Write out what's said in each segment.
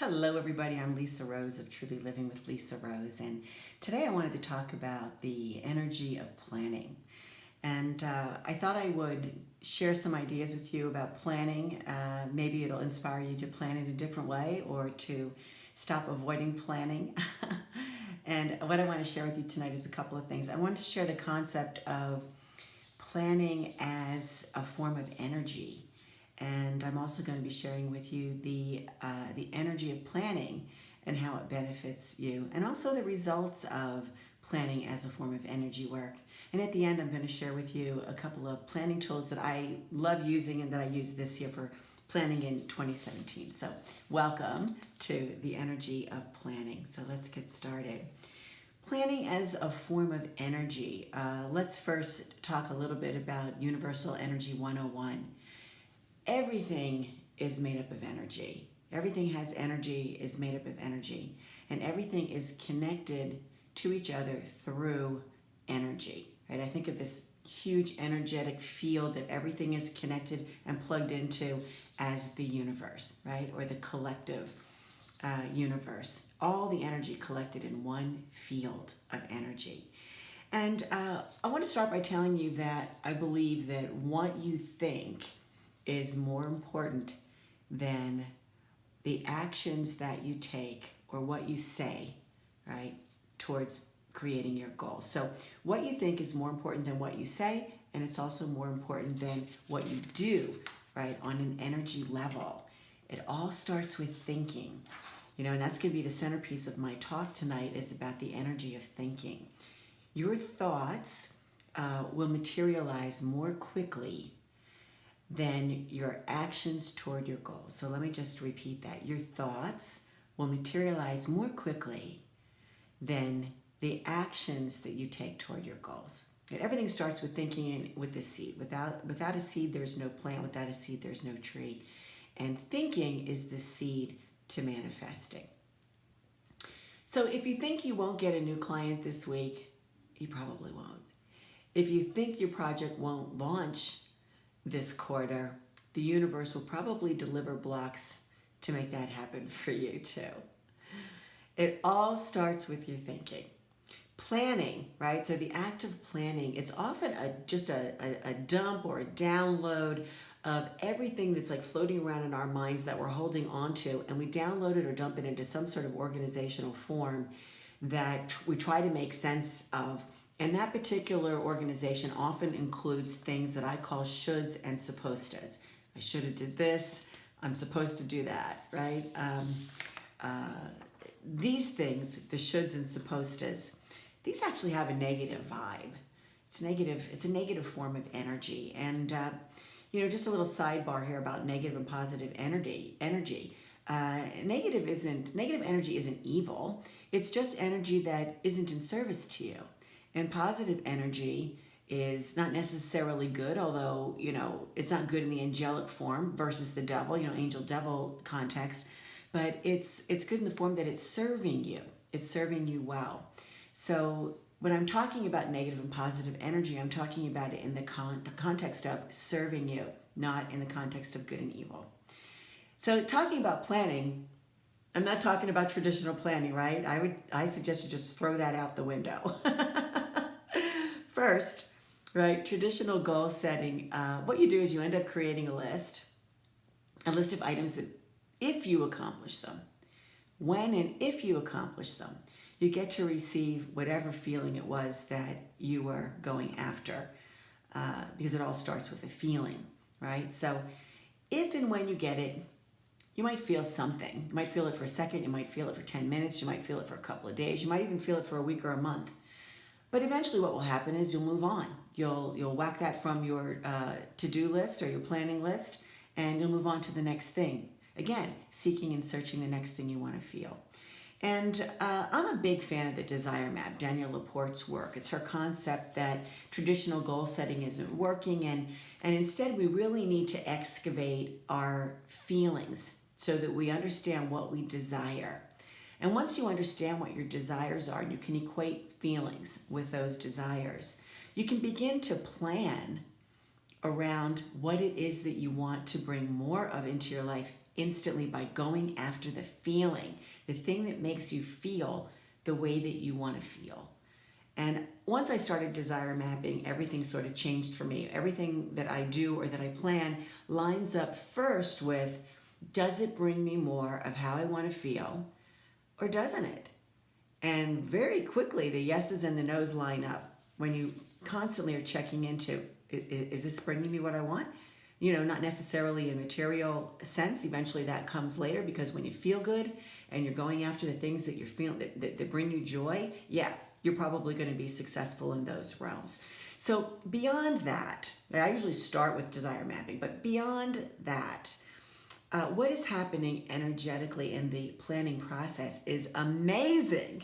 Hello, everybody. I'm Lisa Rose of Truly Living with Lisa Rose, and today I wanted to talk about the energy of planning. And I thought I would share some ideas with you about planning. Maybe it'll inspire you to plan in a different way or to stop avoiding planning. And what I want to share with you tonight is a couple of things. I want to share the concept of planning as a form of energy. And I'm also going to be sharing with you the energy of planning and how it benefits you, and also the results of planning as a form of energy work. And at the end, I'm going to share with you a couple of planning tools that I love using and that I used this year for planning in 2017. So welcome to the energy of planning. So let's get started. Planning as a form of energy. Let's first talk a little bit about Universal Energy 101. Everything is made up of energy. Everything has energy, is made up of energy. And everything is connected to each other through energy, right? I think of this huge energetic field that everything is connected and plugged into as the universe, right? Or the collective universe. All the energy collected in one field of energy. And I want to start by telling you that I believe that what you think is more important than the actions that you take or what you say, right, towards creating your goals. So what you think is more important than what you say, and it's also more important than what you do, right, on an energy level. It all starts with thinking, and that's going to be the centerpiece of my talk tonight, is about the energy of thinking. Your thoughts will materialize more quickly than your actions toward your goals. So let me just repeat that. Your thoughts will materialize more quickly than the actions that you take toward your goals. And everything starts with thinking with the seed. Without a seed, there's no plant. Without a seed, there's no tree. And thinking is the seed to manifesting. So if you think you won't get a new client this week, you probably won't. If you think your project won't launch this quarter, the universe will probably deliver blocks to make that happen for you too. It all starts with your thinking. Planning, right? So the act of planning, it's often just a dump or a download of everything that's like floating around in our minds that we're holding on to, and we download it or dump it into some sort of organizational form that we try to make sense of. And that particular organization often includes things that I call shoulds and supposed tos. I should have did this. I'm supposed to do that, right? These things, the shoulds and supposed tos, these actually have a negative vibe. It's negative. It's a negative form of energy. And just a little sidebar here about negative and positive energy. Negative energy isn't evil. It's just energy that isn't in service to you. And positive energy is not necessarily good, although, it's not good in the angelic form versus the devil, angel-devil context. But it's good in the form that it's serving you. It's serving you well. So when I'm talking about negative and positive energy, I'm talking about it in the context of serving you, not in the context of good and evil. So talking about planning, I'm not talking about traditional planning, right? I suggest you just throw that out the window. First, right, traditional goal setting, what you do is you end up creating a list of items that if you accomplish them, when and if you accomplish them, you get to receive whatever feeling it was that you were going after, because it all starts with a feeling, right? So if and when you get it, you might feel something. You might feel it for a second, you might feel it for 10 minutes, you might feel it for a couple of days, you might even feel it for a week or a month. But eventually what will happen is you'll move on. You'll whack that from your to-do list or your planning list, and you'll move on to the next thing. Again, seeking and searching the next thing you want to feel. And I'm a big fan of the desire map, Danielle Laporte's work. It's her concept that traditional goal setting isn't working, and instead we really need to excavate our feelings so that we understand what we desire. And once you understand what your desires are, and you can equate feelings with those desires, you can begin to plan around what it is that you want to bring more of into your life instantly by going after the feeling, the thing that makes you feel the way that you want to feel. And once I started desire mapping, everything sort of changed for me. Everything that I do or that I plan lines up first with, does it bring me more of how I want to feel, or doesn't it? And very quickly, the yeses and the nos line up when you constantly are checking into, is this bringing me what I want? You know, not necessarily in material sense. Eventually that comes later, because when you feel good and you're going after the things that you're feeling that bring you joy, yeah, you're probably going to be successful in those realms. So beyond that, I usually start with desire mapping, but beyond that, what is happening energetically in the planning process is amazing.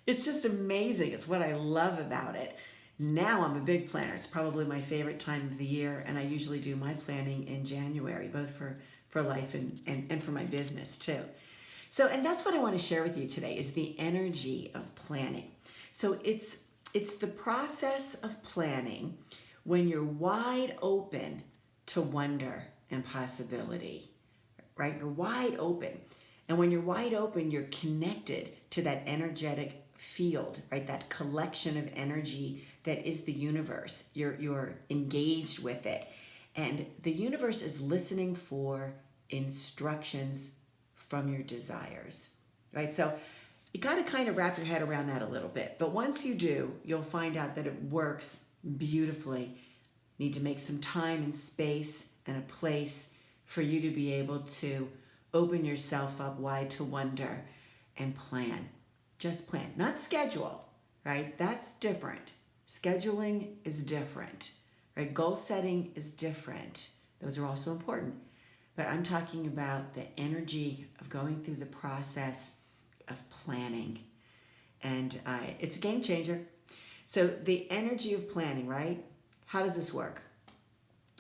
It's just amazing. It's what I love about it. Now I'm a big planner. It's probably my favorite time of the year, and I usually do my planning in January, both for life and for my business too. So, and that's what I want to share with you today, is the energy of planning. So it's the process of planning when you're wide open to wonder and possibility, right? You're wide open. And when you're wide open, you're connected to that energetic field, right? That collection of energy that is the universe. You're engaged with it. And the universe is listening for instructions from your desires, right? So you got to kind of wrap your head around that a little bit. But once you do, you'll find out that it works beautifully. Need to make some time and space and a place for you to be able to open yourself up wide to wonder and plan. Just plan, not schedule, right? That's different. Scheduling is different, right? Goal setting is different. Those are also important. But I'm talking about the energy of going through the process of planning. And it's a game changer. So the energy of planning, right? How does this work?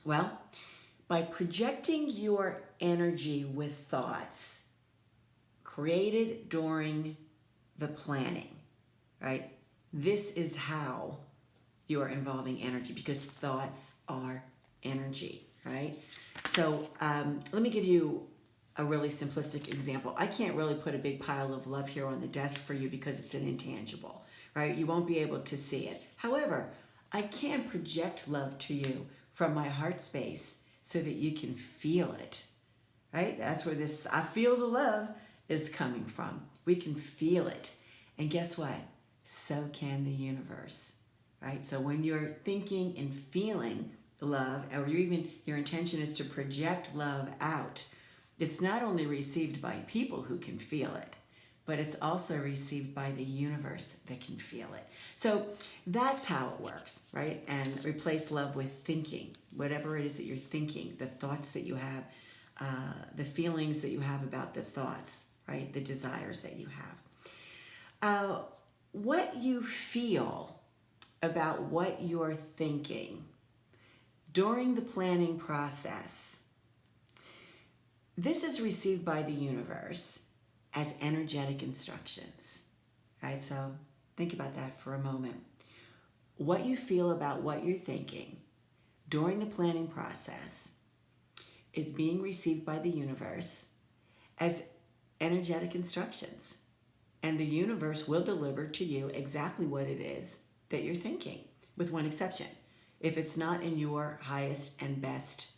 Well, by projecting your energy with thoughts created during the planning, right? This is how you are involving energy, because thoughts are energy, right? So let me give you a really simplistic example. I can't really put a big pile of love here on the desk for you because it's an intangible, right? You won't be able to see it. However, I can project love to you from my heart space so that you can feel it, right? That's where this I feel the love is coming from. We can feel it. And guess what? So can the universe, right? So when you're thinking and feeling love, or your intention is to project love out, it's not only received by people who can feel it, but it's also received by the universe that can feel it. So that's how it works, right? And replace love with thinking. Whatever it is that you're thinking, the thoughts that you have, the feelings that you have about the thoughts, right? The desires that you have. What you feel about what you're thinking during the planning process, this is received by the universe as energetic instructions, right? So think about that for a moment. What you feel about what you're thinking during the planning process is being received by the universe as energetic instructions. And the universe will deliver to you exactly what it is that you're thinking, with one exception. If it's not in your highest and best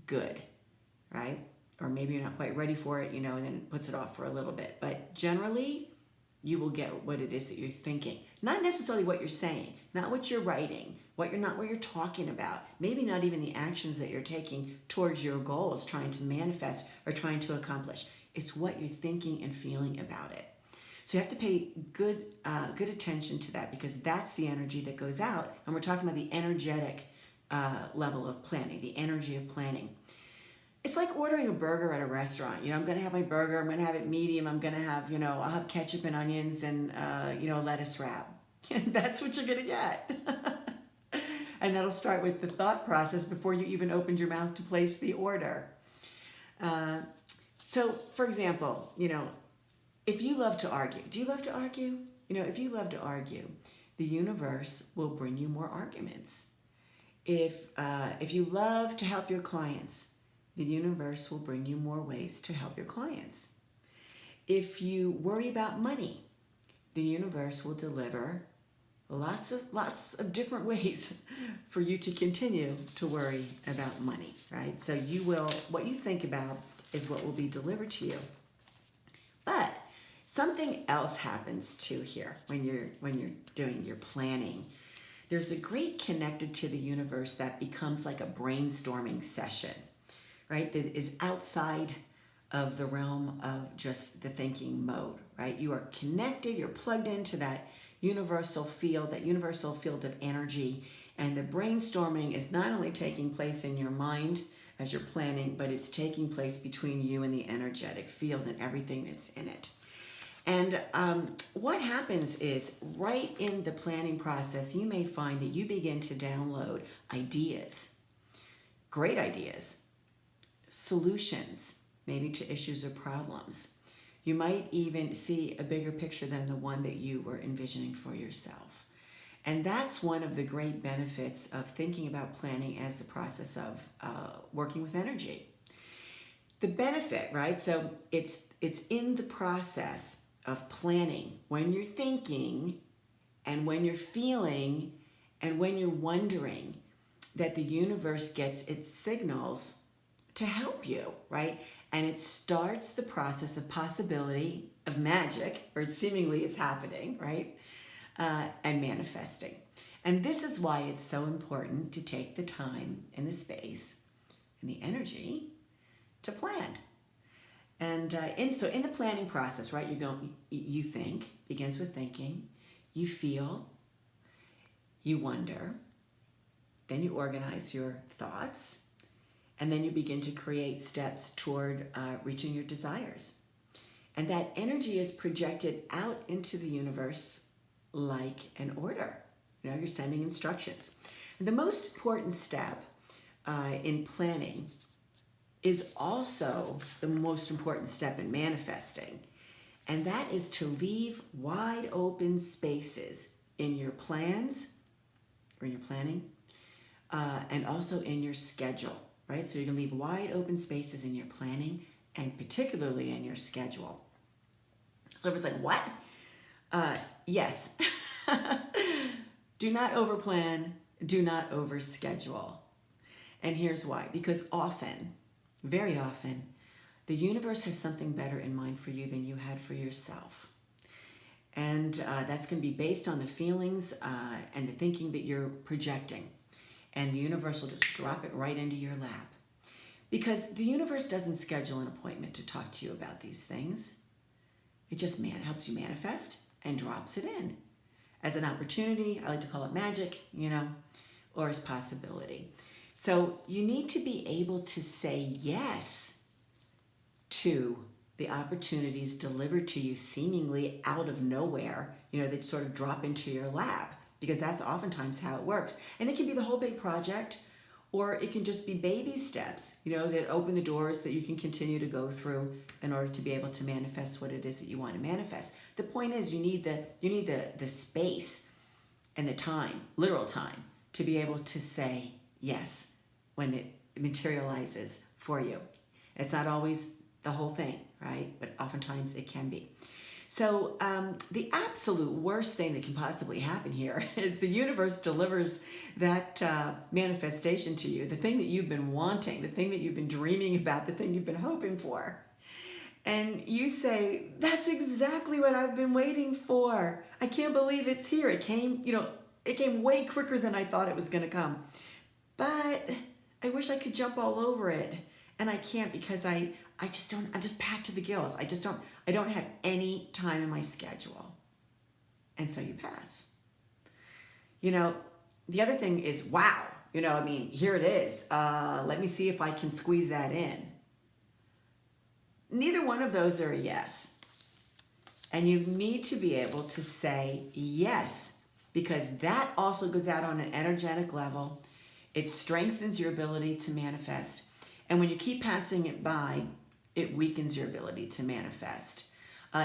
good, right? Or maybe you're not quite ready for it, and then it puts it off for a little bit. But generally, you will get what it is that you're thinking. Not necessarily what you're saying, not what you're writing, what you're talking about. Maybe not even the actions that you're taking towards your goals, trying to manifest or trying to accomplish. It's what you're thinking and feeling about it. So you have to pay good attention to that, because that's the energy that goes out. And we're talking about the energetic level of planning, the energy of planning. It's like ordering a burger at a restaurant. I'm going to have my burger. I'm going to have it medium. I'm going to have, I'll have ketchup and onions and, lettuce wrap. That's what you're going to get. And that'll start with the thought process before you even opened your mouth to place the order. So, for example, if you love to argue, do you love to argue? If you love to argue, the universe will bring you more arguments. If you love to help your clients, the universe will bring you more ways to help your clients. If you worry about money, the universe will deliver lots of different ways for you to continue to worry about money, right? So what you think about is what will be delivered to you. But something else happens too here when you're doing your planning. There's a great connected to the universe that becomes like a brainstorming session, right? That is outside of the realm of just the thinking mode, right? You are connected, you're plugged into that universal field of energy, and the brainstorming is not only taking place in your mind as you're planning, but it's taking place between you and the energetic field and everything that's in it. And what happens is, right in the planning process, you may find that you begin to download ideas, great ideas, solutions, maybe to issues or problems. You might even see a bigger picture than the one that you were envisioning for yourself. And that's one of the great benefits of thinking about planning as a process of working with energy. The benefit, right? So it's in the process of planning, when you're thinking and when you're feeling and when you're wondering, that the universe gets its signals to help you, right? And it starts the process of possibility, of magic, or it seemingly is happening, right? And manifesting. And this is why it's so important to take the time and the space and the energy to plan. And so in the planning process, right, you think, begins with thinking, you feel, you wonder, then you organize your thoughts, and then you begin to create steps toward reaching your desires. And that energy is projected out into the universe like an order. You know, you're sending instructions. And the most important step in planning is also the most important step in manifesting. And that is to leave wide open spaces in your plans, or in your planning, and also in your schedule, right? So you're gonna leave wide open spaces in your planning and particularly in your schedule. So it's like, what? Yes. Do not overplan, do not overschedule. And here's why. Because often, very often, the universe has something better in mind for you than you had for yourself. And that's going to be based on the feelings and the thinking that you're projecting. And the universe will just drop it right into your lap. Because the universe doesn't schedule an appointment to talk to you about these things. It just helps you manifest and drops it in as an opportunity. I like to call it magic, or as possibility. So you need to be able to say yes to the opportunities delivered to you seemingly out of nowhere, that sort of drop into your lap, because that's oftentimes how it works. And it can be the whole big project, or it can just be baby steps, that open the doors that you can continue to go through in order to be able to manifest what it is that you want to manifest. The point is, you need the space and the time, literal time, to be able to say yes when it materializes for you. It's not always the whole thing, right? But oftentimes it can be. So the absolute worst thing that can possibly happen here is the universe delivers that manifestation to you, the thing that you've been wanting, the thing that you've been dreaming about, the thing you've been hoping for. And you say, that's exactly what I've been waiting for. I can't believe it's here. It came, it came way quicker than I thought it was going to come. But I wish I could jump all over it. And I can't, because I'm just packed to the gills. I don't have any time in my schedule. And so you pass. The other thing is, wow, here it is. Let me see if I can squeeze that in. Neither one of those are a yes. And you need to be able to say yes, because that also goes out on an energetic level. It strengthens your ability to manifest. And when you keep passing it by, it weakens your ability to manifest.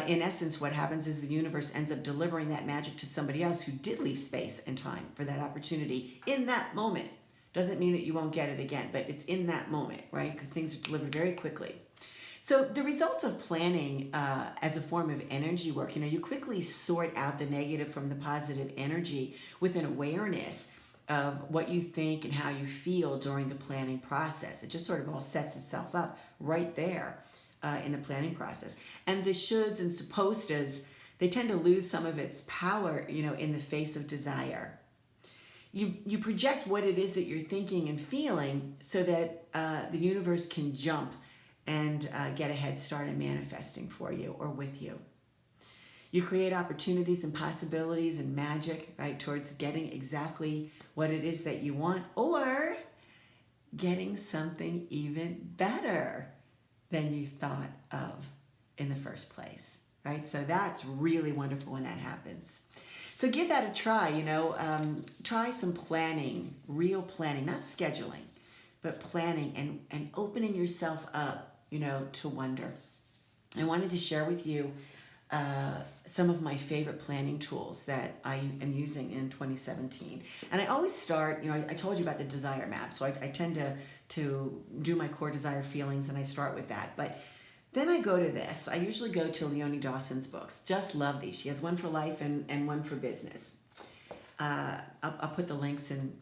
In essence, what happens is the universe ends up delivering that magic to somebody else who did leave space and time for that opportunity in that moment Doesn't mean that you won't get it again, but it's in that moment, right? Because things are delivered very quickly. So the results of planning as a form of energy work, you quickly sort out the negative from the positive energy with an awareness of what you think and how you feel during the planning process. It just sort of all sets itself up right there in the planning process. And the shoulds and supposed tos, they tend to lose some of its power, in the face of desire. You project what it is that you're thinking and feeling so that the universe can jump and get a head start in manifesting for you or with you. You create opportunities and possibilities and magic, right, towards getting exactly what it is that you want, or getting something even better than you thought of in the first place, right? So that's really wonderful when that happens. So give that a try, try some planning, real planning, not scheduling, but planning and opening yourself up, to wonder. I wanted to share with you some of my favorite planning tools that I am using in 2017. And I always start, I told you about the desire map, so I tend to do my core desire feelings and I start with that. But then I go to this. I usually go to Leonie Dawson's books. Just love these. She has one for life and one for business. I'll put the links in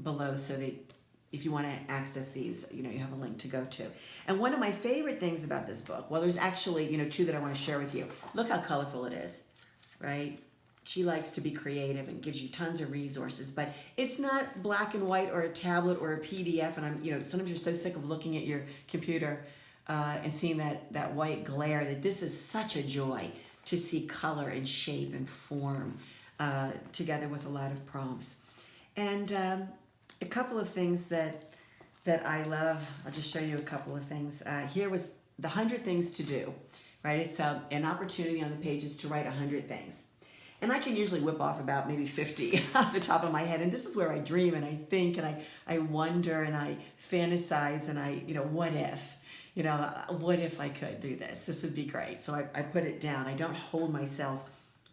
below so that if you want to access these, you have a link to go to. And one of my favorite things about this book, well, there's actually, two that I want to share with you. Look how colorful it is, right? She likes to be creative and gives you tons of resources, but it's not black and white or a tablet or a PDF. And sometimes you're so sick of looking at your computer and seeing that white glare that this is such a joy to see color and shape and form together with a lot of prompts. And a couple of things that I love. I'll just show you a couple of things. Here was the 100 things to do, right? It's an opportunity on the pages to write 100 things. And I can usually whip off about maybe 50 off the top of my head. And this is where I dream and I think and I wonder and I fantasize and what if? What if I could do this? This would be great. So I put it down. I don't hold myself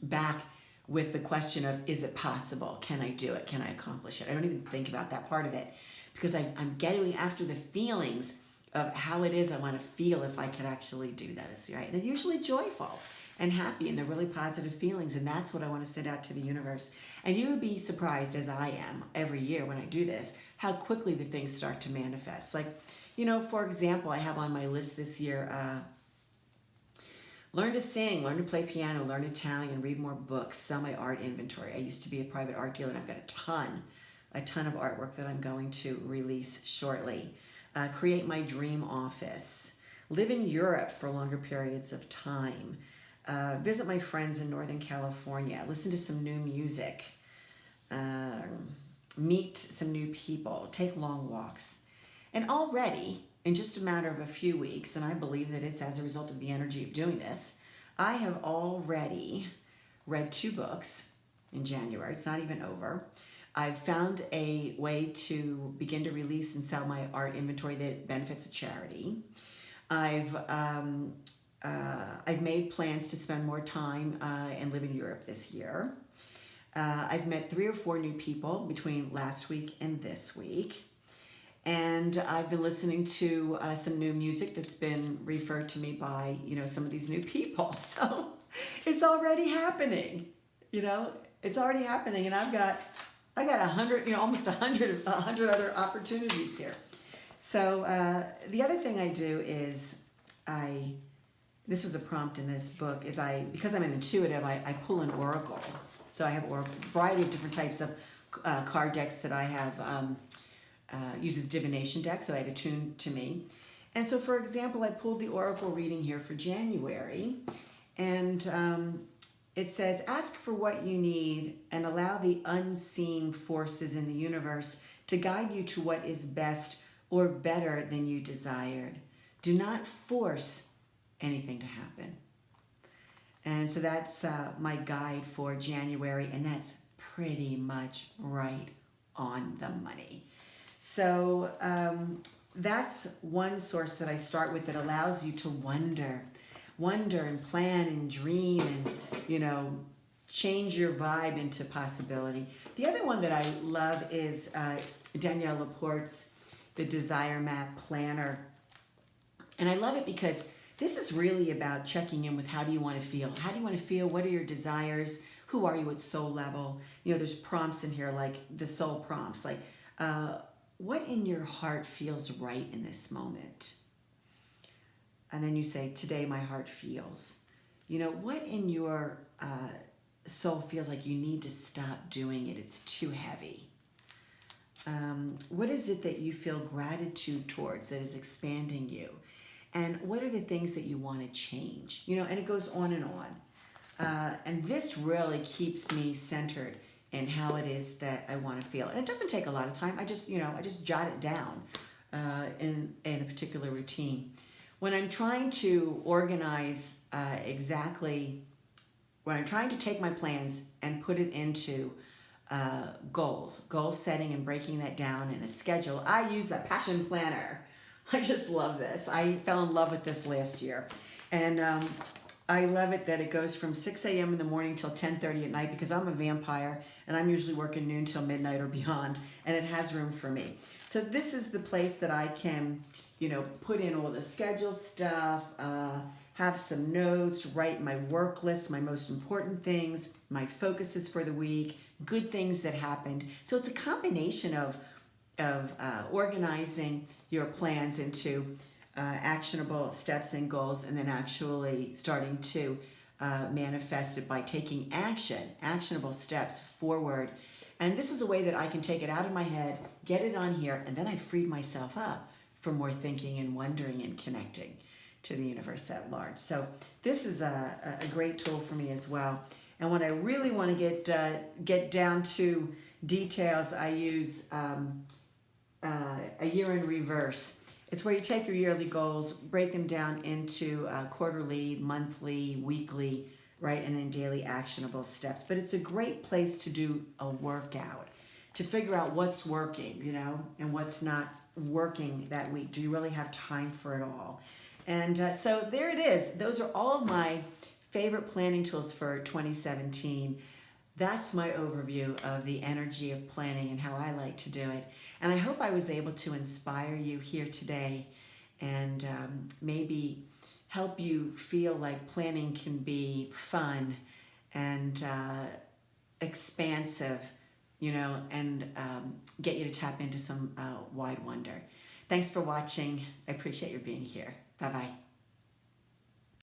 back with the question of, is it possible? Can I do it? Can I accomplish it? I don't even think about that part of it because I'm getting after the feelings of how it is I want to feel if I could actually do this, right? And they're usually joyful and happy and they're really positive feelings, and that's what I want to send out to the universe. And you would be surprised, as I am every year when I do this, how quickly the things start to manifest. Like, for example, I have on my list this year, learn to sing, learn to play piano, learn Italian, read more books, sell my art inventory. I used to be a private art dealer and I've got a ton of artwork that I'm going to release shortly. Create my dream office. Live in Europe for longer periods of time. Visit my friends in Northern California. Listen to some new music. Meet some new people. Take long walks. And already, in just a matter of a few weeks, and I believe that it's as a result of the energy of doing this, I have already read 2 books in January. It's not even over. I've found a way to begin to release and sell my art inventory that benefits a charity. I've made plans to spend more time and live in Europe this year. I've met 3 or 4 new people between last week and this week. And I've been listening to some new music that's been referred to me by, some of these new people. So it's already happening, it's already happening. And I got 100, almost 100 other opportunities here. So the other thing I do is this was a prompt in this book, is because I'm an intuitive, I pull an oracle. So I have a variety of different types of card decks that I have, uses divination decks that I've attuned to me. And so, for example, I pulled the oracle reading here for January, and it says, ask for what you need and allow the unseen forces in the universe to guide you to what is best or better than you desired. Do not force anything to happen. And so that's my guide for January, and that's pretty much right on the money. So that's one source that I start with that allows you to wonder and plan and dream and, change your vibe into possibility. The other one that I love is Danielle Laporte's The Desire Map Planner. And I love it because this is really about checking in with how do you want to feel? How do you want to feel? What are your desires? Who are you at soul level? You know, there's prompts in here like the soul prompts, like what in your heart feels right in this moment? And then you say, today my heart feels. You know, what in your soul feels like you need to stop doing it? It's too heavy. What is it that you feel gratitude towards that is expanding you? And what are the things that you want to change? You know, and it goes on and on. And this really keeps me centered in how it is that I want to feel. And it doesn't take a lot of time. I just jot it down in a particular routine. When I'm trying to organize when I'm trying to take my plans and put it into goal setting and breaking that down in a schedule, I use that passion planner. I just love this. I fell in love with this last year. And I love it that it goes from 6 a.m. in the morning till 10:30 at night, because I'm a vampire and I'm usually working noon till midnight or beyond, and it has room for me. So this is the place that I can, you know, put in all the schedule stuff, have some notes, write my work list, my most important things, my focuses for the week, good things that happened. So it's a combination of organizing your plans into actionable steps and goals, and then actually starting to manifest it by taking actionable steps forward. And this is a way that I can take it out of my head, get it on here, and then I freed myself up for more thinking and wondering and connecting to the universe at large. So this is a great tool for me as well. And when I really want to get down to details, I use a year in reverse. It's where you take your yearly goals, break them down into quarterly, monthly, weekly, right, and then daily actionable steps. But it's a great place to do a workout, to figure out what's working, you know, and what's not working that week. Do you really have time for it all? And so there it is. Those are all of my favorite planning tools for 2017. That's my overview of the energy of planning and how I like to do it. And I hope I was able to inspire you here today and maybe help you feel like planning can be fun and expansive, you know, and get you to tap into some wide wonder. Thanks for watching. I appreciate your being here. Bye-bye.